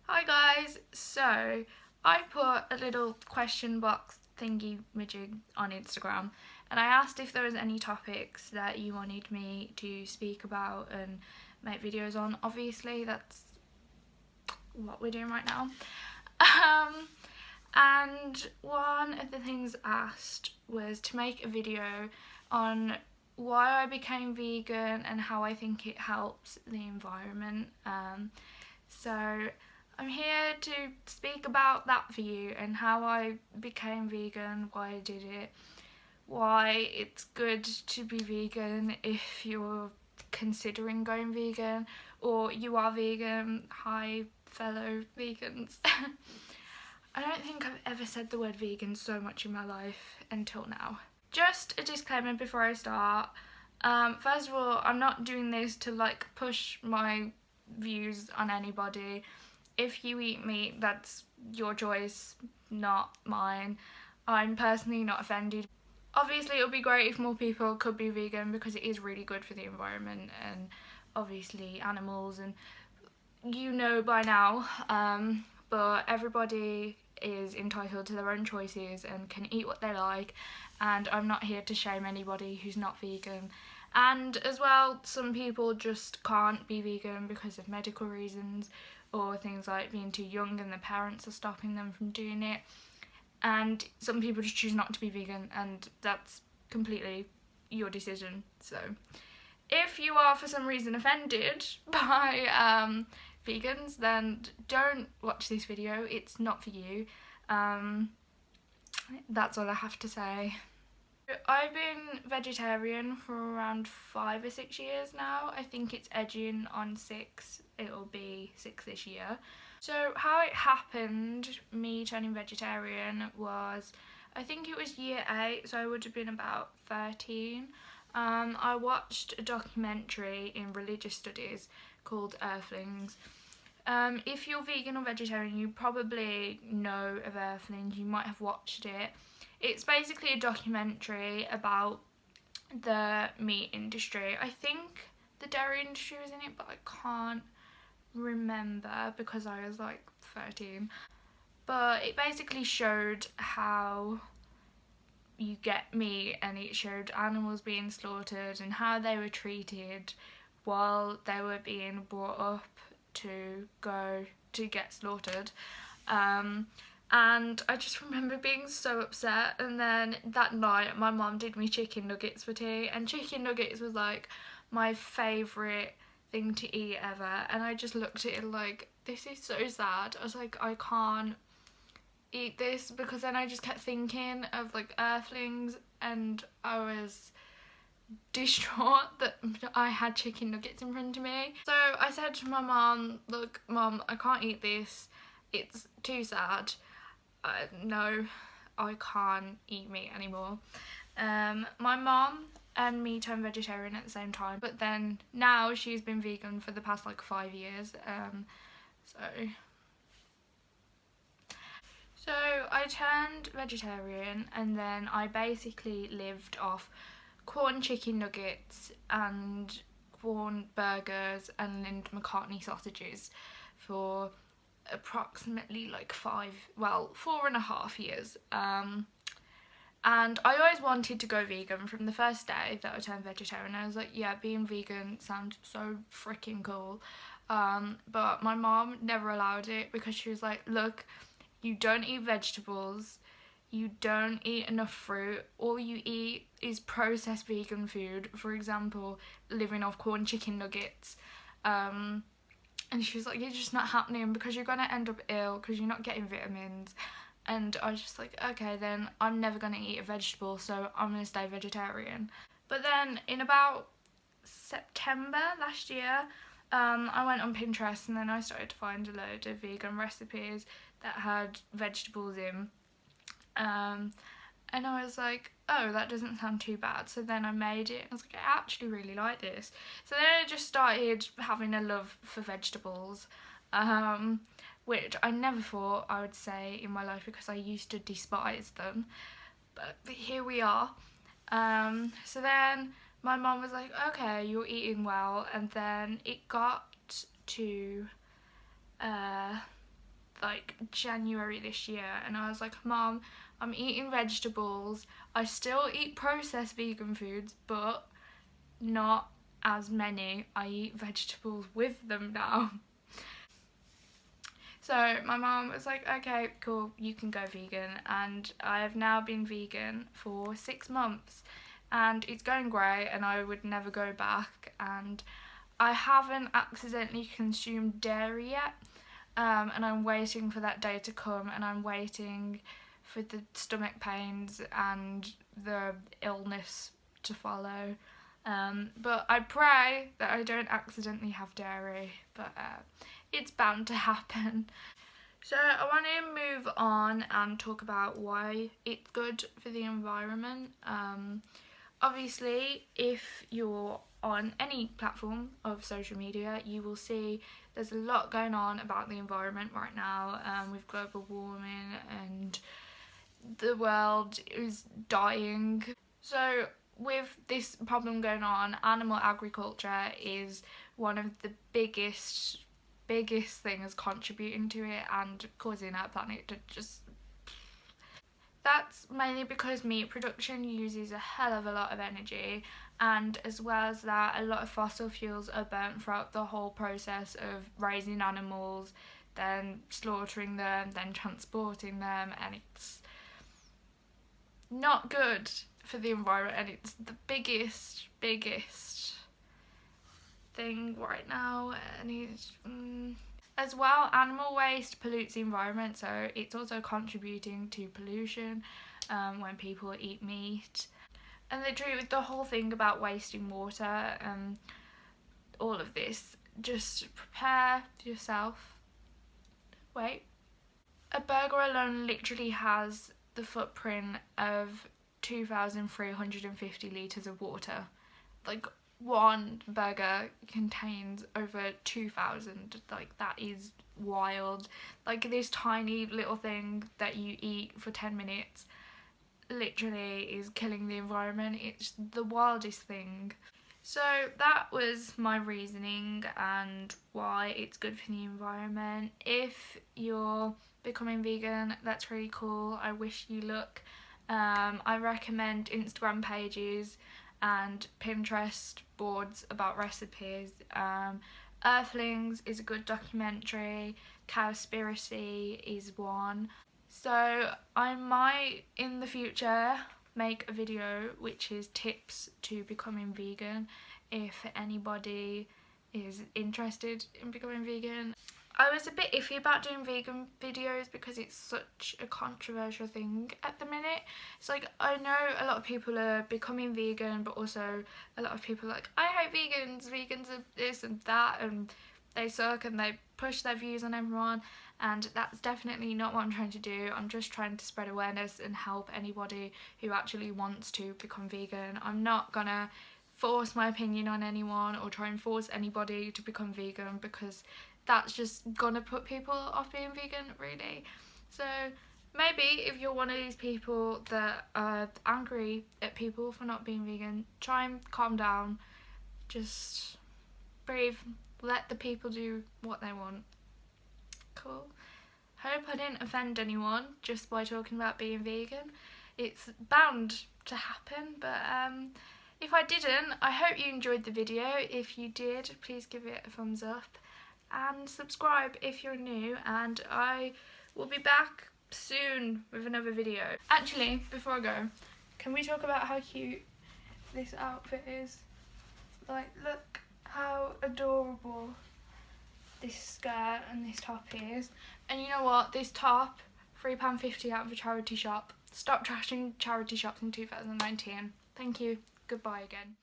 Hi guys, so I put a little question box thingy majig on Instagram and I asked if there was any topics that you wanted me to speak about and make videos on. Obviously that's what we're doing right now. And one of the things asked was to make a video on why I became vegan and how I think it helps the environment. So I'm here to speak about that for you and how I became vegan, why I did it, why it's good to be vegan if you're considering going vegan or you are vegan. Hi fellow vegans. I don't think I've ever said the word vegan so much in my life until now. Just a disclaimer before I start. First of all, I'm not doing this to like push my views on anybody. If you eat meat, that's your choice, not mine. I'm personally not offended. Obviously, it would be great if more people could be vegan because it is really good for the environment and obviously animals, and you know by now, but everybody is entitled to their own choices and can eat what they like, and I'm not here to shame anybody who's not vegan. And as well, some people just can't be vegan because of medical reasons or things like being too young and their parents are stopping them from doing it, and some people just choose not to be vegan, and that's completely your decision. So if you are for some reason offended by vegans, then don't watch this video, it's not for you. That's all I have to say. I've been vegetarian for around 5 or 6 years now. I think it's edging on 6, it'll be 6 this year. So how it happened, me turning vegetarian, was, I think it was year 8, so I would have been about 13. I watched a documentary in religious studies called Earthlings. If you're vegan or vegetarian, you probably know of Earthlings, you might have watched it. It's basically a documentary about the meat industry. I think the dairy industry was in it, but I can't remember because I was like 13. But it basically showed how you get meat, and it showed animals being slaughtered and how they were treated while they were being brought up to go to get slaughtered. And I just remember being so upset, and then that night my mum did me chicken nuggets for tea, and chicken nuggets was like my favourite thing to eat ever, and I just looked at it like, this is so sad. I was like, I can't eat this, because then I just kept thinking of like Earthlings, and I was distraught that I had chicken nuggets in front of me. So I said to my mum, look mum, I can't eat this, it's too sad. No, I can't eat meat anymore. My mum and me turned vegetarian at the same time, but then now she's been vegan for the past like 5 years. So I turned vegetarian, and then I basically lived off corn chicken nuggets and corn burgers and Linda McCartney sausages for approximately like 4.5 years. And I always wanted to go vegan from the first day that I turned vegetarian. I was like, yeah, being vegan sounds so freaking cool. But my mom never allowed it because she was like, look, you don't eat vegetables, you don't eat enough fruit, all you eat is processed vegan food, for example, living off corn chicken nuggets. And she was like, it's just not happening because you're gonna end up ill because you're not getting vitamins. And I was just like, okay, then I'm never gonna eat a vegetable, so I'm gonna stay vegetarian. But then in about September last year, I went on Pinterest, and then I started to find a load of vegan recipes that had vegetables in. And I was like, oh, that doesn't sound too bad. So then I made it, and I was like, I actually really like this. So then I just started having a love for vegetables, which I never thought I would say in my life because I used to despise them. But here we are. So then my mum was like, okay, you're eating well, and then it got to like January this year, and I was like, Mum, I'm eating vegetables, I still eat processed vegan foods, but not as many. I eat vegetables with them now. So my mum was like, okay, cool, you can go vegan, and I have now been vegan for 6 months, and it's going great, and I would never go back, and I haven't accidentally consumed dairy yet, and I'm waiting for that day to come, and I'm waiting for the stomach pains and the illness to follow. But I pray that I don't accidentally have dairy, but it's bound to happen. So I want to move on and talk about why it's good for the environment. Obviously, if you're on any platform of social media, you will see there's a lot going on about the environment right now, with global warming, and the world is dying. So with this problem going on, animal agriculture is one of the biggest things contributing to it and causing our planet to just... That's mainly because meat production uses a hell of a lot of energy, and as well as that, a lot of fossil fuels are burnt throughout the whole process of raising animals, then slaughtering them, then transporting them, and it's not good for the environment, and it's the biggest thing right now. And it's as well, animal waste pollutes the environment, so it's also contributing to pollution when people eat meat. And literally with the whole thing about wasting water, all of this, just prepare yourself. Wait. A burger alone literally has the footprint of 2,350 litres of water. Like, one burger contains over 2,000. Like, that is wild. Like, this tiny little thing that you eat for 10 minutes literally is killing the environment. It's the wildest thing. So that was my reasoning and why it's good for the environment. If you're becoming vegan, that's really cool. I wish you luck. I recommend Instagram pages and Pinterest boards about recipes. Earthlings is a good documentary. Cowspiracy is one. So I might in the future make a video which is tips to becoming vegan, if anybody is interested in becoming vegan. I was a bit iffy about doing vegan videos because it's such a controversial thing at the minute. It's like, I know a lot of people are becoming vegan, but also a lot of people are like, I hate vegans are this and that, and they suck, and they push their views on everyone, and that's definitely not what I'm trying to do. I'm just trying to spread awareness and help anybody who actually wants to become vegan. I'm not gonna force my opinion on anyone or try and force anybody to become vegan, because that's just gonna put people off being vegan, really. So maybe if you're one of these people that are angry at people for not being vegan, try and calm down, just breathe, let the people do what they want. Cool. Hope I didn't offend anyone just by talking about being vegan. It's bound to happen, but if I didn't, I hope you enjoyed the video. If you did, please give it a thumbs up and subscribe if you're new, and I will be back soon with another video. Actually, before I go, can we talk about how cute this outfit is? Like, look how adorable this skirt and this top is. And you know what, this top, £3.50 out of a charity shop. Stop trashing charity shops in 2019. Thank you. Goodbye again.